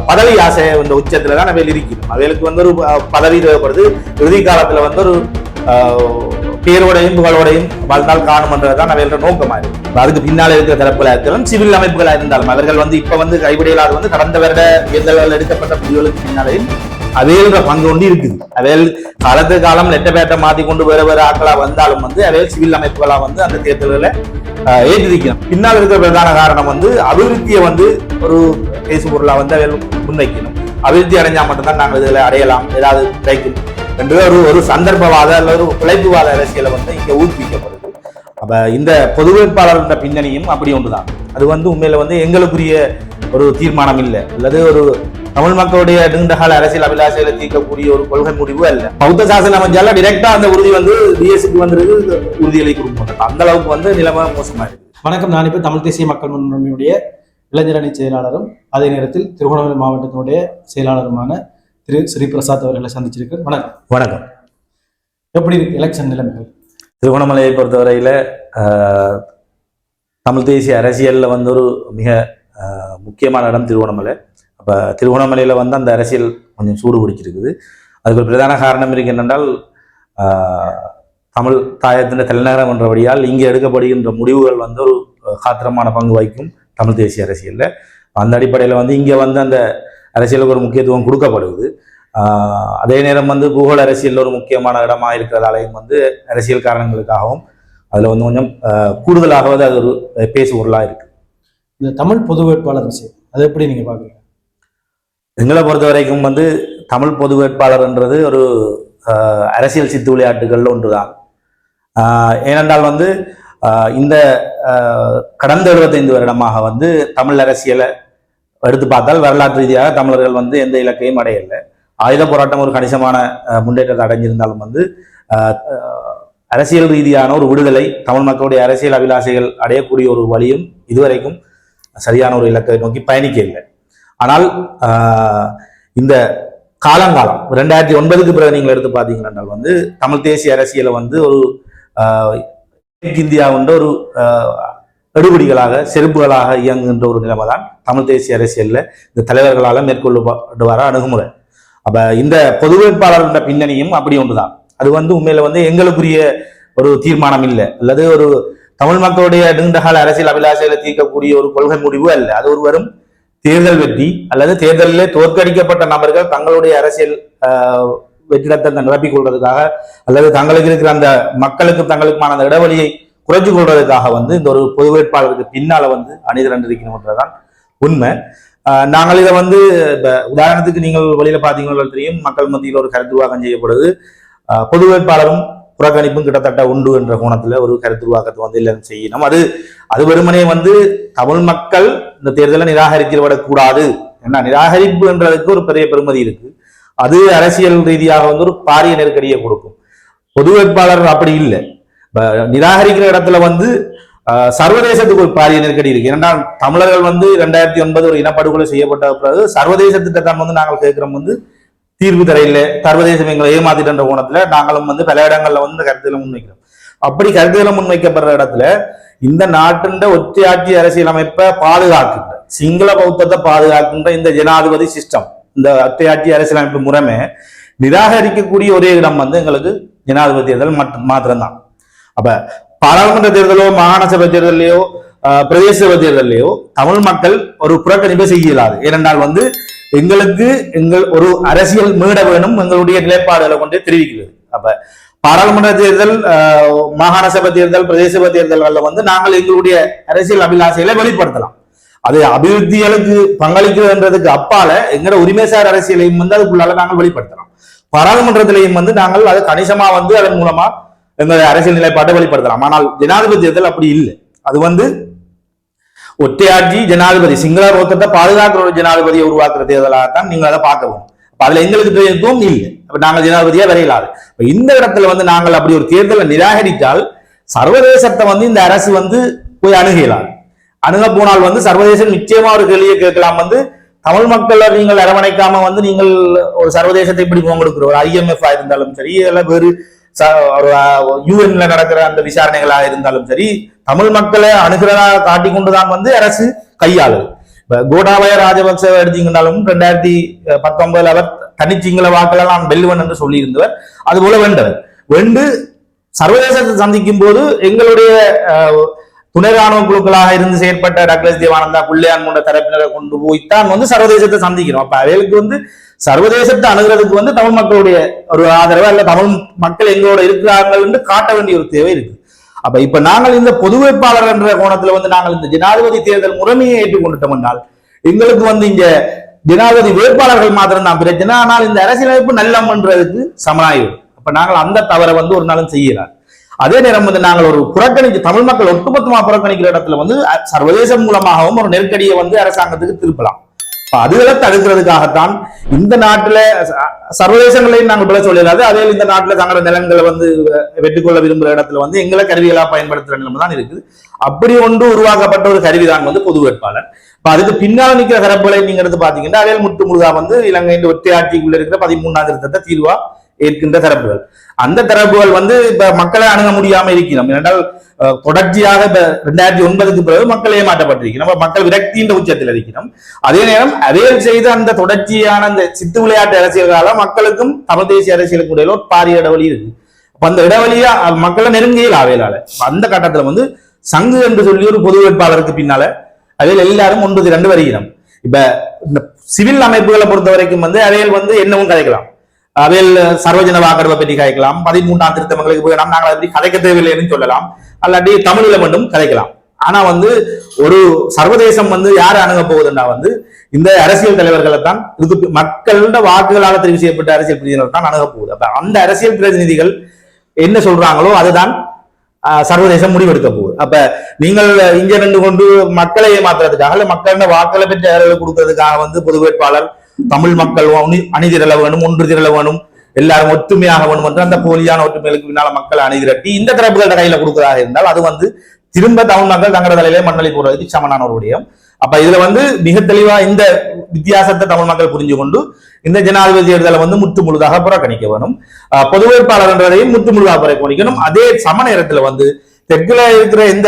பதவி ஆசை இந்த உச்சத்துல தான் அவையில் இருக்கிறோம். அவைகளுக்கு வந்து ஒரு பதவி தேவைப்படுது. இறுதி காலத்துல வந்து ஒரு பேரோடையும் புகழோடையும் வாழ்நாள் காணும்ன்றதுதான் அவையோட நோக்கமா இருக்கு. அதுக்கு பின்னால இருக்கிற தரப்புகளா இருந்தாலும் சிவில் அமைப்புகளா இருந்தாலும் அவர்கள் வந்து இப்ப வந்து கைவிடையிலாத வந்து கடந்த வருட தேர்தல்கள் எடுக்கப்பட்ட முடிவுகளுக்கு பின்னாலேயும் அவையோட பங்கு ஒன்று இருக்குது. அவைகள் காலத்து காலம் நெட்டப்பேட்டை மாத்தி கொண்டு வேற வேற ஆட்களா வந்தாலும் வந்து அவைகள் சிவில் அமைப்புகளா வந்து அந்த தேர்தல்களை ஏற்றிருக்கணும். பின்னால் இருக்கிற பிரதான காரணம் வந்து அபிவிருத்தியை வந்து ஒரு பேசு பொருளா வந்து அவைகள் முன்வைக்கணும். அபிவிருத்தி அடைஞ்சா மட்டும்தான் நாங்கள் இதுல அடையலாம், ஏதாவது கிடைக்கும் என்று ஒரு சந்தர்ப்பவாத அல்லது ஒரு பிழைப்புவாத அரசியலை வந்து இங்க ஊக்குவிக்கப்படுது. அப்ப இந்த பொது வேட்பாளர் பின்னணியும் அப்படி ஒன்றுதான். அது வந்து உண்மையில வந்து எங்களுக்குரிய ஒரு தீர்மானம் இல்லை, அல்லது ஒரு தமிழ் மக்களுடைய நீண்டகால அரசியல் அபிலாஷைகளை தீர்க்கக்கூடிய ஒரு கொள்கை முடிவு அல்ல. பௌத்த சாசனம் அமைஞ்சால டிரெக்டா அந்த உறுதி வந்து டிஎஸ்க்கு வந்துருக்கு, உறுதிகளை கொடுக்க அந்த அளவுக்கு வந்து நிலைமை மோசமா இருக்கு. வணக்கம், நான் இப்போ தமிழ் தேசிய மக்கள் முன்னணியுடைய இளைஞரணி செயலாளரும் அதே நேரத்தில் திருவண்ணாமலை மாவட்டத்தினுடைய செயலாளருமான திரு ஸ்ரீ பிரசாத் அவர்களை சந்திச்சிருக்கேன். வணக்கம். வணக்கம். எப்படி இருக்கு எலெக்ஷன் நிலைமைகள்? திருவண்ணாமலையை பொறுத்தவரையில தமிழ் தேசிய அரசியல்ல வந்து ஒரு மிக முக்கியமான இடம் திருவண்ணாமலை. அப்ப திருவண்ணாமலையில வந்து அந்த அரசியல் கொஞ்சம் சூடு பிடிச்சிருக்குது. அதுக்கு ஒரு பிரதான காரணம் இருக்கு என்னென்றால் தமிழ் தாயத்தின் தலைநகரம் என்றபடியால் இங்கே எடுக்கப்படுகின்ற முடிவுகள் வந்து ஒரு காத்திரமான பங்கு வகிக்கும் தமிழ் தேசிய அரசியல்ல. அந்த அடிப்படையில் வந்து இங்கே வந்து அந்த அரசியலுக்கு ஒரு முக்கியத்துவம் கொடுக்கப்படுது. அதே நேரம் வந்து பூகோள அரசியல் ஒரு முக்கியமான இடமா இருக்கிறதாலையும் வந்து அரசியல் காரணங்களுக்காகவும் அதுல வந்து கொஞ்சம் கூடுதலாகவது அது ஒரு பேசு பொருளா இருக்கு. இந்த தமிழ் பொது வேட்பாளர் விஷயம் அதை எப்படி நீங்க பாக்குறீங்க? எங்களை பொறுத்த வரைக்கும் வந்து தமிழ் பொது வேட்பாளர்ன்றது ஒரு அரசியல் சித்து விளையாட்டுகள்ல ஒன்றுதான். ஏனென்றால் வந்து இந்த கடந்த 75 வருடமாக வந்து தமிழ் அரசியலை எடுத்து பார்த்தால் வரலாற்று ரீதியாக தமிழர்கள் வந்து எந்த இலக்கையும் அடையலை. ஆயுத போராட்டம் ஒரு கணிசமான முன்னேற்றத்தை அடைஞ்சிருந்தாலும் வந்து அரசியல் ரீதியான ஒரு விடுதலை, தமிழ் மக்களுடைய அரசியல் அபிலாஷைகள் அடையக்கூடிய ஒரு வழியும் இதுவரைக்கும் சரியான ஒரு இலக்கை நோக்கி பயணிக்க இல்லை. ஆனால் இந்த காலங்காலம் 2009க்கு பிறகு நீங்கள் எடுத்து பார்த்தீங்கன்னா வந்து தமிழ் தேசிய அரசியலை வந்து ஒரு இந்தியா கொண்ட ஒரு எடுபடிகளாக செருப்புகளாக இயங்குகின்ற ஒரு நிலைமை தான் தமிழ் தேசிய அரசியல்ல இந்த தலைவர்களால் மேற்கொள்ளப்பட்டு வர அணுகுமுறை. அப்ப இந்த பொது வேட்பாளர் பின்னணியும் அப்படி ஒன்றுதான். அது வந்து உண்மையில வந்து எங்களுக்குரிய ஒரு தீர்மானம் இல்லை, அல்லது ஒரு தமிழ் மக்களுடைய நீண்டகால அரசியல் அபிலாஷைகளை தீர்க்கக்கூடிய ஒரு கொள்கை முடிவு அல்ல. அது ஒரு வரும் தேர்தல் வெற்றி அல்லது தேர்தலிலே தோற்கடிக்கப்பட்ட நபர்கள் தங்களுடைய அரசியல் வெற்றிடத்தை நிரப்பிக் கொள்வதற்காக அல்லது தங்களுக்கு இருக்கிற அந்த மக்களுக்கு தங்களுக்குமான அந்த இடைவெளியை குறைஞ்சு கொள்வதற்காக வந்து இந்த ஒரு பொது வேட்பாளருக்கு பின்னால வந்து அணிதிரண்டிருக்கணும்ன்றதான் உண்மை. நாங்கள் இதை வந்து உதாரணத்துக்கு நீங்கள் வெளியில பார்த்தீங்கன்னா தெரியும், மக்கள் மத்தியில் ஒரு கருத்துருவாக்கம் செய்யப்படுது. பொது வேட்பாளரும் புறக்கணிப்பும் கிட்டத்தட்ட உண்டு என்ற கோணத்துல ஒரு கருத்துருவாக்கத்தை வந்து இல்லை செய்யணும். அது வெறுமனே வந்து தமிழ் மக்கள் இந்த தேர்தலை நிராகரிக்கப்படக்கூடாது. ஏன்னா நிராகரிப்புன்றதுக்கு ஒரு பெரிய பெருமதி இருக்கு. அது அரசியல் ரீதியாக வந்து ஒரு பாரிய நெருக்கடியை கொடுக்கும். பொது வேட்பாளர் அப்படி இல்லை. நிராகரிக்கிற இடத்துல வந்து சர்வதேசத்துக்கு ஒரு பாரிய நெருக்கடி இருக்கு. ஏனென்றால் தமிழர்கள் வந்து 2009 ஒரு இனப்படுகொலை செய்யப்பட்ட பிறகு சர்வதேசத்திட்ட தான் வந்து நாங்கள் கேட்கிறோம் வந்து தீர்வு தரையில சர்வதேசம் எங்களை ஏமாத்திட்ட கோணத்துல நாங்களும் வந்து பல இடங்கள்ல வந்து கருத்துக்களை முன்வைக்கிறோம். அப்படி கருத்துக்களை முன்வைக்கப்படுற இடத்துல இந்த நாட்டின் ஒற்றையாட்சி அரசியல் அமைப்பை பாதுகாக்கின்ற, சிங்கள பௌத்தத்தை பாதுகாக்கின்ற இந்த ஜனாதிபதி சிஸ்டம், இந்த ஒற்றையாட்சி அரசியல் அமைப்பு முறைமை நிராகரிக்கக்கூடிய ஒரே இடம் வந்து எங்களுக்கு ஜனாதிபதி தேர்தல் மாத்திரம்தான். அப்ப பாராளுமன்ற தேர்தலோ மாகாண சபை தேர்தலையோ பிரதேச சபை தேர்தலையோ தமிழ் மக்கள் ஒரு புறக்கணிப்பை செய்ய இயலாது. ஏனென்றால் வந்து எங்களுக்கு ஒரு அரசியல் மீட வேணும் எங்களுடைய நிலைப்பாடுகளை கொண்டே தெரிவிக்கிறது. அப்ப பாராளுமன்ற தேர்தல், மாகாண சபை தேர்தல், பிரதேச சபை தேர்தல்கள்ல வந்து நாங்கள் எங்களுடைய அரசியல் அபிலாஷைகளை வெளிப்படுத்தலாம். அது அபிவிருத்திகளுக்கு பங்களிக்கிறதுன்றதுக்கு அப்பால எங்களோட உரிமைசார் அரசியலையும் வந்து அதுக்குள்ளால நாங்கள் வெளிப்படுத்தலாம். பாராளுமன்றத்திலையும் வந்து நாங்கள் அது கணிசமா வந்து அதன் மூலமா எங்களுடைய அரசியல் நிலைப்பாட்டை வெளிப்படுத்தலாம். ஆனால் ஜனாதிபதி தேர்தல் அப்படி இல்லை. அது வந்து ஒற்றையாட்சி ஜனாதிபதி, சிங்கள பௌத்தத்தை பாதுகாக்கிற ஒரு ஜனாதிபதியை உருவாக்குற தேர்தலாகத்தான் நீங்கள் அதை பார்க்கணும். அதுல எங்களுக்கு பிரதிநிதித்துவம் இல்லை. அப்ப நாங்கள் ஜனாதிபதியா வரையலாது. இந்த இடத்துல வந்து நாங்கள் அப்படி ஒரு தேர்தலை நிராகரித்தால் சர்வதேசத்தை வந்து இந்த அரசு வந்து போய் அணுகலாம். அணுக போனால் வந்து சர்வதேசம் நிச்சயமா ஒரு கேள்வியை கேட்கலாம், வந்து தமிழ் மக்களை நீங்கள் அரவணைக்காம வந்து நீங்கள் ஒரு சர்வதேசத்தை இப்படி கொடுக்குற ஒரு IMF இருந்தாலும் சரி, இல்ல வேறு UN நடக்கிற அந்த விசாரணைகளாக இருந்தாலும் சரி, தமிழ் மக்களை அணுகிறதா காட்டிக் கொண்டுதான் வந்து அரசு கையாளுது. இப்ப கோட்டாபய ராஜபக்ச எடுத்தீங்கன்னாலும் 2019 அவர் தனிச்சிங்கள வாக்களெல்லாம் வெல்லுவன் என்று சொல்லியிருந்தவர். அது போல வென்று சர்வதேசத்தை சந்திக்கும் போது எங்களுடைய துணை ராணுவ குழுக்களாக இருந்து செயற்பட்ட டக்ளஸ் தேவானந்தா பிள்ளையான் போன்ற தரப்பினரை கொண்டு போய்த்தான் சர்வதேசத்தை சந்திக்கிறோம். அப்ப அவைகளுக்கு சர்வதேசத்தை அணுகிறதுக்கு தமிழ் மக்களுடைய ஒரு ஆதரவு அல்ல தமிழ் மக்கள் எங்களோட இருக்கிறார்கள் என்று காட்ட வேண்டிய ஒரு தேவை இருக்கு. அப்ப இப்ப நாங்கள் இந்த பொது வேட்பாளர் என்ற கோணத்துல நாங்கள் இந்த ஜனாதிபதி தேர்தல் முறைமையை ஏற்றுக்கொண்டுட்டோம் என்றால் எங்களுக்கு இங்க ஜனாதிபதி வேட்பாளர்கள் மாத்திரம் தான் பிரச்சனை. ஆனால் இந்த அரசியலமைப்பு நல்லம் பண்றதுக்கு சமனாயிடும். அப்ப நாங்கள் அந்த தவறை ஒரு நாளும் செய்யலாம். அதே நேரம் நாங்கள் ஒரு புறக்கணிச்சு தமிழ் மக்கள் ஒட்டுமொத்தமா புறக்கணிக்கிற இடத்துல சர்வதேசம் மூலமாகவும் ஒரு நெருக்கடியை அரசாங்கத்துக்கு திருப்பலாம். அதுகளை தடுக்கிறதுக்காகத்தான் இந்த நாட்டுல சர்வதேசங்களையும் நாங்கள் பிழை சொல்லலாது. அதே இந்த நாட்டுல தங்களோட நிலங்களை வெற்றிக்கொள்ள விரும்புகிற இடத்துல எங்களை கருவிகளா பயன்படுத்துற நிலைமை தான் இருக்குது. அப்படி ஒன்று உருவாக்கப்பட்ட ஒரு கருவிதான் பொது வேட்பாளர். அதுக்கு பின்னால் நிற்கிற தரப்புகளை நீங்க எடுத்து பாத்தீங்கன்னா அவையில் முற்றுமுழுதா இலங்கையின் ஒற்றை ஆட்சிக்குள்ள இருக்கிற 13ஆம் திருத்தத்தை தீர்வா ஏற்கின்ற தரப்புகள். அந்த தரப்புகள் இப்ப மக்களை அணுக முடியாம இருக்கிறோம். ஏனென்றால் தொடர்ச்சியாக இப்ப 2009க்கு பிறகு மக்கள் ஏமாற்றப்பட்டிருக்கிறோம். மக்கள் விரக்தியின் உச்சத்தில் இருக்கிறோம். அதே நேரம் அவையில் செய்த அந்த தொடர்ச்சியான அந்த சித்து விளையாட்டு அரசியல்களால மக்களுக்கும் தமிழ் தேசிய அரசியலுக்கு இடையில ஒரு பாரிய இடைவெளி இருக்கு. அந்த இடைவெளியா மக்களை நெருங்கியல் அவையிலால அந்த கட்டத்துல சங்கு என்று சொல்லி ஒரு பொது வேட்பாளருக்கு பின்னால அவையில் எல்லாரும் ஒன்று திரண்டு வருகிறோம். இப்ப இந்த சிவில் அமைப்புகளை பொறுத்த வரைக்கும் அவையில் என்னவும் கதைக்கலாம். அவையில் சர்வஜன வாக்கெடுப்பை பற்றி கதைக்கலாம். 13ஆம் திருத்தங்களுக்கு போய் நாங்கள் அப்படி கதைக்க தேவையில்லைன்னு சொல்லலாம். அல்லாட்டி தமிழ்ல மட்டும் கதைக்கலாம். ஆனா ஒரு சர்வதேசம் யார் அணுக போகுதுன்னா இந்த அரசியல் தலைவர்களை தான் இதுக்கு மக்களோட வாக்குகளால் தெரிவு செய்யப்பட்ட அரசியல் பிரதிநிதிகள் தான் அணுக போகுது. அப்ப அந்த அரசியல் பிரதிநிதிகள் என்ன சொல்றாங்களோ அதுதான் சர்வதேசம் முடிவெடுக்க போகுது. அப்ப நீங்கள் இங்க நின்று கொண்டு மக்களை ஏமாத்துறதுக்காக இல்ல மக்களோட வாக்களை பெற்ற கொடுக்கறதுக்காக பொது வேட்பாளர் தமிழ் மக்கள் அணிதிரள வேணும், ஒன்று திரள வேணும், எல்லாரும் ஒற்றுமையாக வேணும் என்று அந்த போலியான ஒற்றுமைகளுக்கு பின்னால மக்களை அணிதிரட்டி இந்த தரப்புகளோட கையில கொடுக்கிறதாக இருந்தால் அது திரும்ப தமிழ் மக்கள் தங்களோட தலையிலே மண்ணளி போடுறதுக்கு சமனான ஒரு விடயம். அப்ப இதுல மிக தெளிவா இந்த வித்தியாசத்தை தமிழ் மக்கள் புரிஞ்சு கொண்டு இந்த ஜனாதிபதி தேர்தலை முற்று முழுதாக புறக்கணிக்க வேணும். பொது வேட்பாளர் என்றதையும் முற்று முழுதாக புறக்கணிக்கணும். அதே சம நேரத்துல தெற்குல இருக்கிற எந்த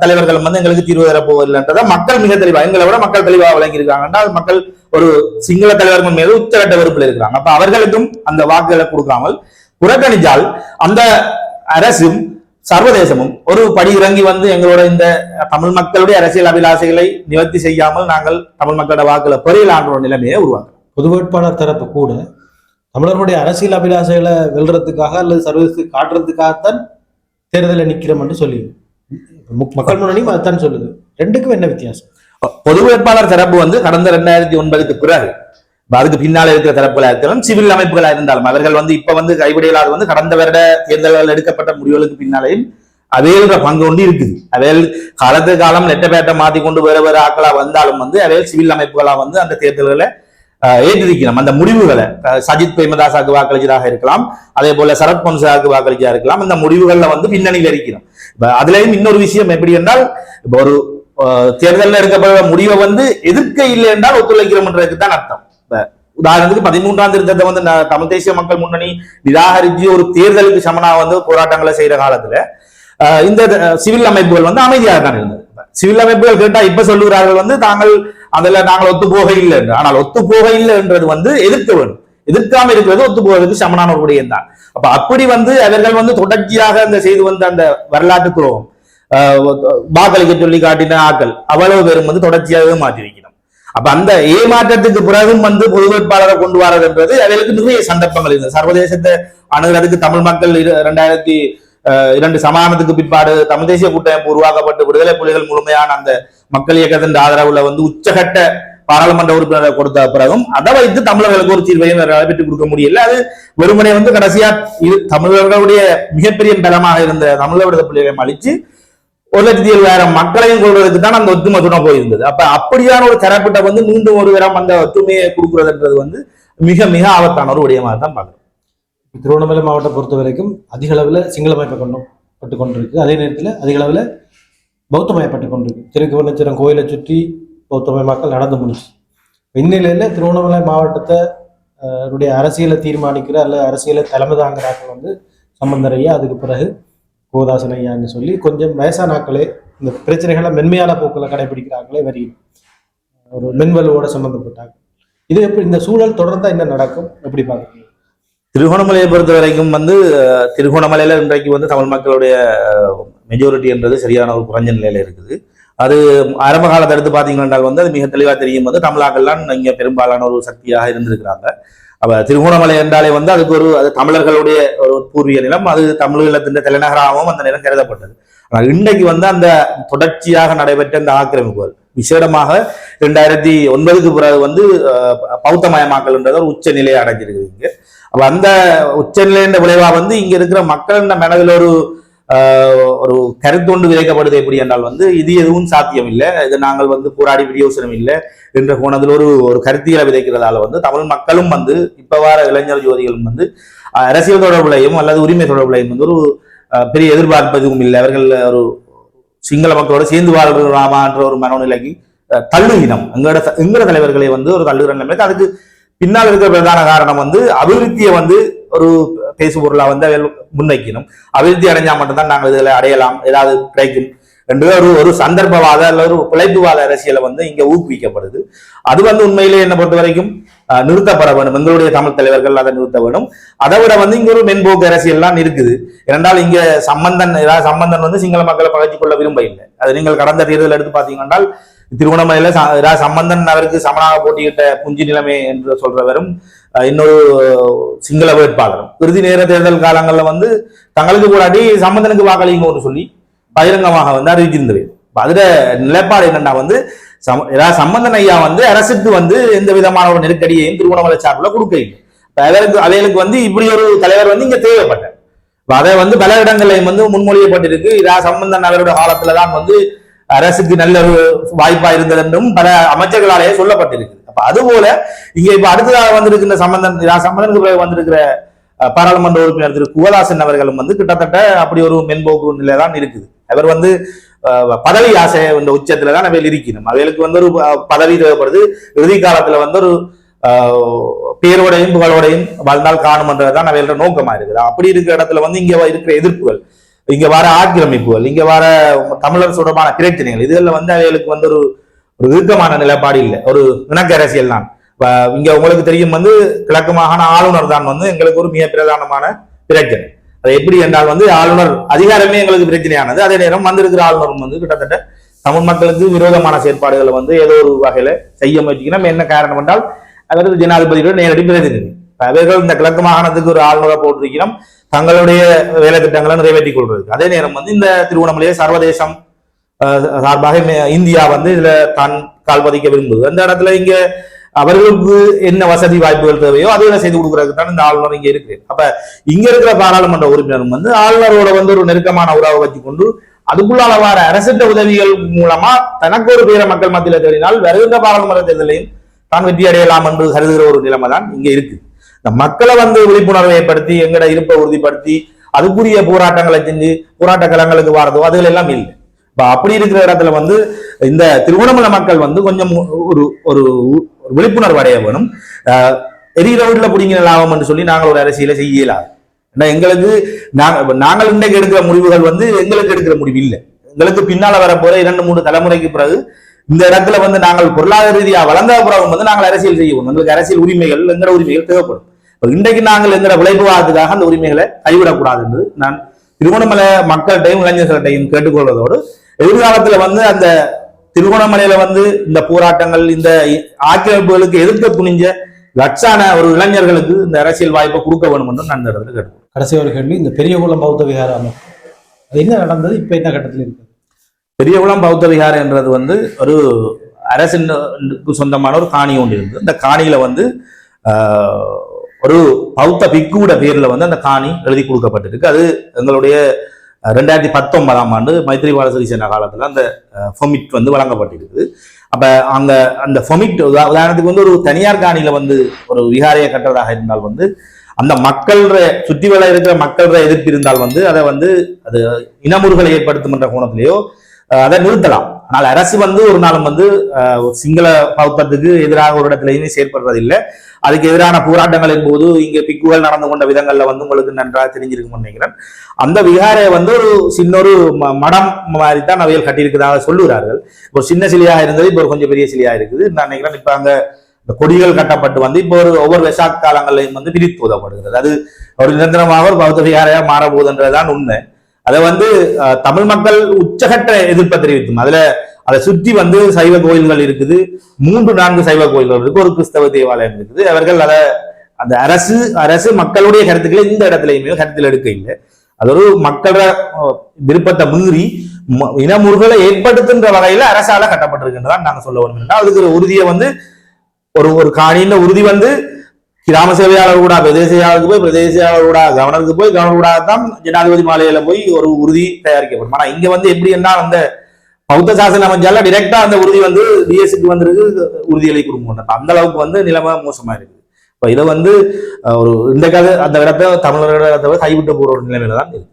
தலைவர்களும் எங்களுக்கு தீர்வு தரப்போவதில்லைன்றதை மக்கள் மிக தெளிவா எங்களை விட மக்கள் தெளிவாக விளங்கியிருக்காங்க. மக்கள் ஒரு சிங்கள தலைவர்கள் மீது உச்சகட்ட வெறுப்பில் இருக்கிறாங்க. அப்ப அவர்களுக்கும் அந்த வாக்குகளை கொடுக்காமல் புறக்கணித்தால் அந்த அரசும் சர்வதேசமும் ஒரு படி இறங்கி எங்களோட இந்த தமிழ் மக்களுடைய அரசியல் அபிலாசைகளை நிவர்த்தி செய்யாமல் நாங்கள் தமிழ் மக்களோட வாக்குகளை பெரியலான்ற ஒரு நிலைமையை உருவாக்கலாம். பொது வேட்பாளர் தரப்பு கூட தமிழர்களுடைய அரசியல் அபிலாசைகளை வெல்றதுக்காக அல்லது சர்வதேசத்துக்கு காட்டுறதுக்காகத்தான் தேர்தலில் நிற்கிறோம் என்று சொல்லி மக்கள் முன்னணியும் அதுதான் சொல்லுது. ரெண்டுக்கும் என்ன வித்தியாசம்? பொது வேட்பாளர் தரப்பு கடந்த 2009க்கு பிறகு அதுக்கு பின்னால இருக்கிற தரப்புகளா இருந்தாலும் சிவில் அமைப்புகளா இருந்தாலும் அவர்கள் இப்ப கைவிடையிலாத கடந்த வருட தேர்தல்கள் எடுக்கப்பட்ட முடிவுகளுக்கு பின்னாலேயும் அவையல்ற பங்கு ஒன்று இருக்குது. அவையல் காலத்துக்கு காலம் நெட்டப்பேட்டை மாத்தி கொண்டு வேற ஆக்களா வந்தாலும் அவையல் சிவில் அமைப்புகளா அந்த தேர்தல்களை ஏற்றிருக்கிறோம். அந்த முடிவுகளை சஜித் பிரேமதாசாவுக்கு வாக்களிச்சதாக இருக்கலாம், அதே போல சரத் பொன்சாவுக்கு வாக்களிச்சா இருக்கலாம். இந்த முடிவுகள்ல பின்னணியில் இருக்கிறோம். இப்ப அதுலயும் இன்னொரு விஷயம் எப்படி என்றால் இப்ப ஒரு தேர்தலில் எடுக்கப்படுற முடிவை எதிர்க்க இல்லை என்றால் ஒத்துழைக்கிறோம்ன்றதுக்கு தான் அர்த்தம். உதாரணத்துக்கு 13ஆம் திருத்தத்தை தமிழ் தேசிய மக்கள் முன்னணி நிராகரிச்சு ஒரு தேர்தலுக்கு சமனா போராட்டங்களை செய்யற காலத்துல இந்த சிவில் அமைப்புகள் அமைதியாக தான் இருந்தது. சிவில் அமைப்புகள் கேட்டா இப்ப சொல்லுகிறார்கள் தாங்கள் அதுல நாங்கள் ஒத்து போக இல்லை என்று. ஆனால் ஒத்து போக இல்லை என்றது எதிர்க்க வேண்டும். எதிர்க்காம இருக்கிறது ஒத்து போவதற்கு சமனான ஒரு விடயம் தான். அப்ப அப்படி அவர்கள் தொடர்ச்சியாக அந்த செய்து அந்த வரலாற்று துரோகம் வாக்களிக்க சொல்லி காட்டின ஆக்கள் அவ்வளவு பேரும் தொடர்ச்சியாகவே மாற்றி வைக்கணும். அப்ப அந்த ஏமாற்றத்துக்கு பிறகும் பொது வேட்பாளரை கொண்டு வரது என்றது அவர்களுக்கு நிறைய சந்தர்ப்பங்கள் இருந்தது. சர்வதேசத்தை அணுகிறதுக்கு தமிழ் மக்கள் 2002 சமாதானத்துக்கு பிற்பாடு தமிழ் தேசிய கூட்டமைப்பு உருவாக்கப்பட்டு விடுதலை புலிகள் முழுமையான அந்த மக்கள் இயக்கத்தின் ஆதரவுல உச்சகட்ட பாராளுமன்ற உறுப்பினரை கொடுத்த பிறகும் அதை வைத்து தமிழர்களுக்கு ஒரு தீர்வையும் பெற்றுக் கொடுக்க முடியல. அது வெறுமனே கடைசியா தமிழர்களுடைய மிகப்பெரிய பலமாக இருந்த தமிழக விடுதலை புலிகளையும் அழிச்சு 1,70,000 மக்களையும் கொள்வதற்கு தான் அந்த ஒத்துமை துணை போயிருந்தது. அப்ப அப்படியான ஒரு தரப்பிட்ட மீண்டும் ஒரு தரம் அந்த ஒத்துமையை கொடுக்கறதுன்றது மிக மிக ஆபத்தான ஒரு விடயமாக தான் பார்க்கணும். திருவண்ணாமலை மாவட்டம் பொறுத்த வரைக்கும் அதிக அளவில் சிங்களமயப்பட்டு கொண்டிருக்கு. அதே நேரத்தில் அதிக அளவில் பௌத்தமயப்பட்டு கொண்டிருக்கு. திருக்குவனேஸ்வரம் கோயிலை சுற்றி பௌத்தமய மக்கள் நடந்து முடிச்சு. இந்நிலையில் திருவண்ணாமலை மாவட்டத்தை அரசியலை தீர்மானிக்கிற அல்ல அரசியலை தலைமை தாங்கிறாக்கள் சம்பந்தரையா, அதுக்கு பிறகு கோதாசன் ஐயான்னு சொல்லி கொஞ்சம் வயசானாக்களே இந்த பிரச்சனைகளை மென்மையான போக்கில் கடைபிடிக்கிறாங்களே வருகிறது. ஒரு மின்வலுவோட சம்பந்தப்பட்டாங்க. இது எப்படி இந்த சூழல் தொடர்ந்தா என்ன நடக்கும், எப்படி பார்க்குறீங்க? திருகோணமலையை பொறுத்த வரைக்கும் வந்து திருகோணமலையில இன்றைக்கு வந்து தமிழ் மக்களுடைய மெஜாரிட்டி என்றது சரியான ஒரு குறைஞ்ச நிலையில இருக்குது. அது ஆரம்ப காலத்தை எடுத்து பார்த்தீங்கன்னா வந்து அது மிக தெளிவாக தெரியும் வந்து தமிழாக்கள்லாம் இங்கே பெரும்பாலான ஒரு சக்தியாக இருந்திருக்கிறாங்க. அப்ப திருகோணமலை என்றாலே வந்து அதுக்கு அது தமிழர்களுடைய ஒரு பூர்வீக நிலம், அது தமிழகத்தின் தலைநகராகவும் அந்த நிலம் கருதப்பட்டது. ஆனால் இன்றைக்கு வந்து அந்த தொடர்ச்சியாக நடைபெற்ற இந்த ஆக்கிரமிப்புகள் விசேடமாக 2009க்கு பிறகு வந்து பௌத்தமயமாக்கல் என்றது ஒரு உச்ச நிலையை அடைஞ்சிருக்குது இங்க. அப்ப அந்த உச்சநிலைன்ற விளைவா வந்து இங்க இருக்கிற மக்கள் மனதில் ஒரு கருத்தொண்டு விதைக்கப்படுது. எப்படி என்றால் வந்து இது எதுவும் சாத்தியம் இல்லை, இது நாங்கள் வந்து போராடி பிரயோசனம் இல்லை என்ற கோணத்தில் ஒரு கருத்தியலை விதைக்கிறதால வந்து தமிழ் மக்களும் வந்து இப்ப வார இளைஞர் ஜோதிகளும் வந்து அரசியல் தொடர்புலையும் அல்லது உரிமை தொடர்புலையும் வந்து ஒரு பெரிய எதிர்பார்ப்பு எதுவும் இல்லை. அவர்கள் ஒரு சிங்கள மக்களோட சேர்ந்து வாழ்றாமா என்ற ஒரு மனோநிலைக்கு தள்ளுகினம் எங்கட தலைவர்களை வந்து ஒரு தள்ளுகிற நிலைமைக்கு அதுக்கு பின்னால் இருக்கிற பிரதான காரணம் வந்து அபிவிருத்தியை வந்து ஒரு பேசு பொருளா வந்து முன்வைக்கணும். அபிவிருத்தி அடைஞ்சா மட்டும்தான் நாங்கள் இதுல அடையலாம், ஏதாவது கிடைக்கும் என்று ஒரு சந்தர்ப்பவாத அல்ல ஒரு பிழைப்புவாத அரசியலை வந்து இங்க ஊக்குவிக்கப்படுது. அது வந்து உண்மையிலே என்னை பொறுத்த வரைக்கும் நிறுத்தப்பட வேண்டும். எங்களுடைய தமிழ் தலைவர்கள் அதை நிறுத்த வேண்டும். அதை விட வந்து இங்க ஒரு மென்போக்கு அரசியல்லாம் இருக்குது. ஏனென்றால் இங்க சம்பந்தன் வந்து சிங்கள மக்களை பகிர்ந்து கொள்ள விரும்ப இல்லை. அது நீங்கள் கடந்த தேர்தல் எடுத்து பார்த்தீங்கன்னா திருவண்ணாமலையில சம்பந்தன் அவருக்கு சமனாக போட்டியிட்ட புஞ்சி நிலைமை என்று சொல்றவரும் இன்னொரு சிங்கள வேட்பாளரும் இறுதி நேர தேர்தல் காலங்களில் வந்து தங்களுக்கு கூடாட்டி சம்பந்தனுக்கு வாக்களிங்கன்னு சொல்லி பகிரங்கமாக வந்து அறிவிச்சிருந்தது. அதுல நிலைப்பாடு என்னன்னா வந்து சம்பந்தன் ஐயா வந்து அரசுக்கு வந்து எந்த விதமான ஒரு நெருக்கடியையும் திருவண்ணாமலை சார்பில் கொடுக்கல. அவைகளுக்கு வந்து இப்படி ஒரு தலைவர் வந்து இங்க தேவைப்பட்டார். அதை வந்து பல இடங்களையும் வந்து முன்மொழியப்பட்டிருக்கு. சம்பந்தன் அவருடைய காலத்துலதான் வந்து அரசுக்கு நல்ல ஒரு வாய்ப்பா இருந்தது என்றும் பல அமைச்சர்களாலேயே சொல்லப்பட்டிருக்கு. அப்ப அது போல இங்க இப்ப அடுத்ததாக வந்திருக்கிற சம்பந்தனுக்கு பிறகு வந்திருக்கிற பாராளுமன்ற உறுப்பினர் திரு குவலாசன் அவர்களும் வந்து கிட்டத்தட்ட அப்படி ஒரு மென்போக்கு நிலைதான் இருக்குது. அவர் வந்து பதவி ஆசை என்ற உச்சத்துலதான் அவையில் இருக்கணும். அவைகளுக்கு வந்து ஒரு பதவி தேவைப்படுது. இறுதி காலத்துல வந்து ஒரு பேரோடையும் புகழோடையும் வாழ்நாள் காணும் என்றதான் அவையோட நோக்கமா இருக்குது. அப்படி இருக்கிற இடத்துல வந்து இங்க இருக்கிற எதிர்ப்புகள், இங்க வர ஆக்கிரமிப்புகள், இங்க வர தமிழர் தொடர்பான பிரச்சனைகள், இதுல வந்து அவைகளுக்கு வந்து ஒரு இறுக்கமான நிலைப்பாடு இல்லை, ஒரு இணக்க அரசியல் தான். இங்க உங்களுக்கு தெரியும் வந்து கிழக்கு மாகாண ஆளுநர் தான் வந்து எங்களுக்கு ஒரு மிக பிரதானமான பிரச்சனை. அது எப்படி என்றால் வந்து ஆளுநர் அதிகாரமே எங்களுக்கு பிரச்சனையானது. அதே நேரம் வந்திருக்கிற ஆளுநரும் வந்து கிட்டத்தட்ட தமிழ் மக்களுக்கு விரோதமான செயற்பாடுகளை வந்து ஏதோ ஒரு வகையில செய்ய முயற்சிக்கணும். என்ன காரணம் என்றால் அவரது ஜனாதிபதியோட நேரடி பிரதிநிதி. அவர்கள் இந்த கிழக்கு மாகாணத்துக்கு ஒரு ஆளுநரை போட்டிருக்கணும் தங்களுடைய வேலை திட்டங்களை நிறைவேற்றிக் கொள்வதற்கு. அதே நேரம் வந்து இந்த திருவண்ணாமலையை சர்வதேசம் சார்பாக இந்தியா வந்து இதுல தான் கால் பதிக்க விரும்புது. அந்த இடத்துல இங்க அவர்களுக்கு என்ன வசதி வாய்ப்புகள் தேவையோ அதுல செய்து கொடுக்கறதுக்கு தான் இந்த ஆளுநர் இங்க இருக்கு. அப்ப இங்க இருக்கிற பாராளுமன்ற உறுப்பினரும் வந்து ஆளுநரோட வந்து ஒரு நெருக்கமான உறவை வச்சுக்கொண்டு அதுக்குள்ளால வர அரசு உதவிகள் மூலமா தனக்கு ஒரு பேர மக்கள் மத்தியில தேடினால் வருகின்ற பாராளுமன்ற தேர்தலையும் தான் வெற்றி அடையலாம் என்று கருதுகிற ஒரு நிலைமை தான் இங்க இருக்கு. இந்த மக்களை வந்து விழிப்புணர்வை ஏற்படுத்தி எங்கட இருப்பை உறுதிப்படுத்தி அதுக்குரிய போராட்டங்களை செஞ்சு போராட்ட களங்களுக்கு வாரதோ அதுகள் எல்லாம் இல்லை. இப்ப அப்படி இருக்கிற இடத்துல வந்து இந்த திருவண்ணாமலை மக்கள் வந்து கொஞ்சம் ஒரு விழிப்புணர்வு அடைய வேணும். எரிகிற வீட்டுல பிடிங்கிற லாபம் என்று சொல்லி நாங்கள் ஒரு அரசியலை செய்யலாம். எங்களுக்கு நாங்கள் இன்றைக்கு எடுக்கிற முடிவுகள் வந்து எங்களுக்கு எடுக்கிற முடிவு இல்லை. எங்களுக்கு பின்னால வரப்போற 2-3 தலைமுறைக்கு பிறகு இந்த இடத்துல வந்து நாங்கள் பொருளாதார ரீதியாக வளர்ந்த பிறகு வந்து நாங்கள் அரசியல் செய்வோம். எங்களுக்கு அரசியல் உரிமைகள் எங்கட உரிமைகள் தேவைப்படும். இன்றைக்கு நாங்கள் எங்கட விளைவுவாதத்துக்காக அந்த உரிமைகளை கைவிடக்கூடாது என்று நான் திருவண்ணாமலை மக்கள்கிட்டையும் இளைஞர்கள்ட்டையும் கேட்டுக்கொள்வதோடு எதிர்காலத்துல வந்து அந்த திருவண்ணாமலையில வந்து இந்த போராட்டங்கள் இந்த ஆக்கிரமிப்புகளுக்கு எதிர்க்க துணிஞ்ச லட்சான ஒரு இளைஞர்களுக்கு இந்த அரசியல் வாய்ப்பை கொடுக்க வேண்டும் என்று நான் இந்த இடத்துல கேட்கிறேன். கடைசி ஒரு கேள்வி, இந்த பெரியகுளம் பௌத்த விகாரம் அது என்ன நடந்தது, இப்ப என்ன கட்டத்தில் இருக்கு? பெரியகுளம் பௌத்த விகாரம் என்றது வந்து ஒரு அரசுக்கு சொந்தமான ஒரு காணி ஒன்று இருந்து அந்த காணியில வந்து ஒரு பௌத்த பிக்குட பேர்ல வந்து அந்த காணி எழுதி கொடுக்கப்பட்டிருக்கு. அது எங்களுடைய 2019ஆம் ஆண்டு மைத்ரிபால சிறிசேனா காலத்துல அந்த ஃபொமிட் வந்து வழங்கப்பட்டிருக்குது. அப்ப அங்க அந்த ஃபொமிட் உதாரணத்துக்கு வந்து ஒரு தனியார் காணியில வந்து ஒரு விகாரையை கட்டுறதாக இருந்தால் வந்து அந்த மக்கள் சுற்றி வர இருக்கிற மக்கள எதிர்ப்பு இருந்தால் வந்து அதை வந்து அது இனமுறுகளை ஏற்படுத்தும் என்ற கோணத்திலேயோ அதை நிறுத்தலாம். ஆனால் அரசு வந்து ஒரு நாளும் வந்து சிங்கள பௌத்தத்துக்கு எதிராக ஒரு இடத்துலையுமே செயற்படுறதில்லை. அதுக்கு எதிரான போராட்டங்களின் போது இங்க பிக்குகள் நடந்து கொண்ட விதங்கள்ல வந்து உங்களுக்கு நன்றாக தெரிஞ்சிருக்கும் நினைக்கிறேன். அந்த விகாரை வந்து ஒரு சின்ன ஒரு மடம் மாதிரி தான் அவைகள் கட்டியிருக்கிறதாக சொல்லுகிறார்கள். இப்போ சின்ன சிலையாக இருந்தது, இப்போ கொஞ்சம் பெரிய சிலையாக இருக்குது. நான் நினைக்கிறேன் இப்ப அங்க இந்த கொடிகள் கட்டப்பட்டு வந்து இப்போ ஒரு ஒவ்வொரு வெசாக் காலங்களையும் வந்து பிரித்து உதவப்படுகிறது. அது ஒரு நிரந்தரமாக ஒரு பௌத்த விகாரையா மாறப்போகுதுன்றதுதான் உண்மை. அதை வந்து தமிழ் மக்கள் உச்சகட்ட எதிர்ப்பை தெரிவிக்கும். அதை சுற்றி வந்து சைவ கோயில்கள் இருக்குது, 3-4 சைவ கோயில்கள் இருக்கு, ஒரு கிறிஸ்தவ தேவாலயம் இருக்குது. அவர்கள் அந்த அரசு மக்களுடைய கருத்துக்களை இந்த இடத்துலையுமே கருத்தில் எடுக்க இல்லை. அது ஒரு மக்களோட விருப்பத்தை மீறி இனமுறுகளை ஏற்படுத்துகின்ற வகையில அரசால கட்டப்பட்டிருக்கின்றதான் நாங்க சொல்ல வேண்டும். அதுக்கு ஒரு உறுதியை வந்து ஒரு காணியின் உறுதி வந்து கிராம சேவையாளர் கூட பிரதேச செயலாளருக்கு போய், பிரதேச செயலாளர் கூட கவர்னருக்கு போய், கவர்னர் கூட தான் ஜனாதிபதி மாளிகையில போய் ஒரு உறுதி தயாரிக்கப்படும். ஆனா இங்க வந்து எப்படி என்ன அந்த பௌத்த சாசன அமைச்சால டிரெக்டா அந்த உறுதி வந்து டிஎஸ்க்கு வந்திருக்கு, உறுதிகளை கொடுக்க அந்த அளவுக்கு வந்து நிலைமை மோசமா இருக்கு. இப்ப இதை வந்து ஒரு இந்த கதை அந்த இடத்த தமிழர்கள கைவிட்டு போற ஒரு நிலைமையில தான் இருக்கு.